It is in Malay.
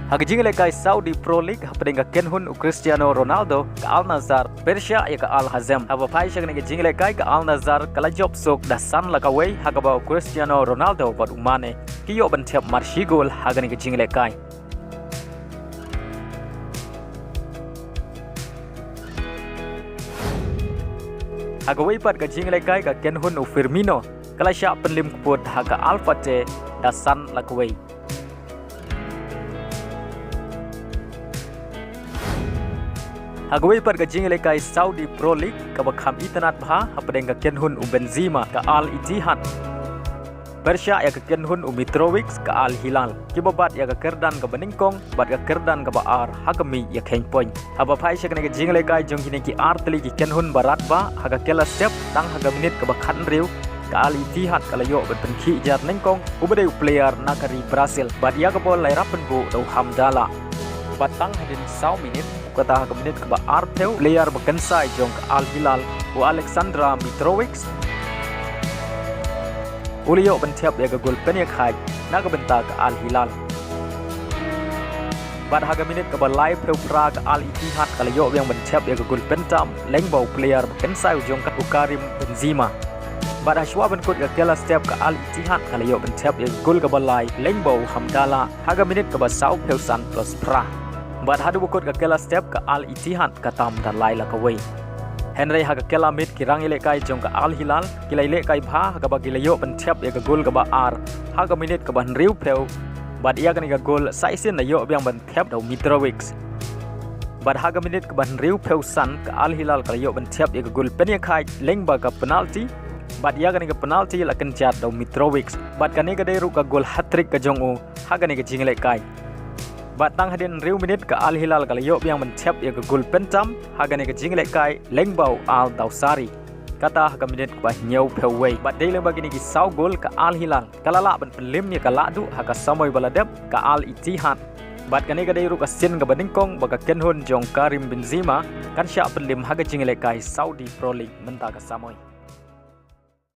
Haga jingle kai Saudi Pro League hapenga Kenhun Cristiano Ronaldo ke Al Nassr Persia ya ke Al Hazm. Aba pai shagna ke jingle kai ke Al Nassr kala job sok dasan la kawai haga ba Cristiano Ronaldo bat umane kiyo bantep marshi gol haga ke jingle kai. Haga wai pat ke jingle kai ke Kenhun Firmino kala sya penlim kuput haga Al Fateh dasan la kawai. Hagawai par gajing lekai Saudi Pro League kabakam itanat bha hapadeng ka Kenhun Benzema ka Al Ittihad Persia ya ka Kenhun Mitrovic ka Al Hilal kibabat ya ka kerdan ka Beningkong bat ka kerdan ka Baar hagami ya keng point haba phai shakne ka jing lekai jong hine ki artli ki Kenhun Barat ba haga kela step tang haga minit ka bakhan riu ka Al Ittihad kala yo bet penki jar nengkong ubade player nakari Brazil bat ya ka bol lai rapen bu do Hamdala batang hadin 1 minit kata ke minit ke Artheu player berkensai jong ke Al Hilal u Alexandra Mitrovic ulio bentiap ya ke gol penyak hai naga benta ke Al Hilal bad haga minit ke live peu pra ke Al Ittihad kala yo yang bentiap ya ke gol pentam lengbau player berkensai jong ke Karim Benzema bad haswa benkut ke kela step ke Al Ittihad kala yo bentiap ya gol ke balai lengbau Hamdala haga minit ke sau peu san plus pra Bat hadu bukut kakela step ke Al Ittihad katam dan laila kawai. Henry haga kela mit kirang ilek kai jong ke Al Hilal kila ilek kai bha haga bagi layo bentiap ya ke gol ke Baar haga minit ke ban riu peu bat ia kan ke gol saisin layo yang bentiap dau Mitrovic. Bat haga minit ke ban riu peu san ke Al Hilal kala yo bentiap ya ke gol penyak kai lengba ke penalti bat ia kan ke penalti la kencat dau Mitrovic. Bat kan ke deru ke gol hat-trick ke jong u haga ni ke jinglek kai. Batang hadin riu minit ke Al Hilal kala yo yang mencap ya ke gol pentam haga ni ke jinglek kai lengbau Al Dawsari kata haga minit ke bah nyau pewei bat dei lembagi ni sau gol ke Al Hilal kala la ban pelim ya ke ladu haga samoi baladep ke Al Ittihad bat kani ke dei ru ke sin ke Beningkong baga Kenhun jong Karim Benzema kan sya pelim haga jinglek kai Saudi Pro League menta ke samoi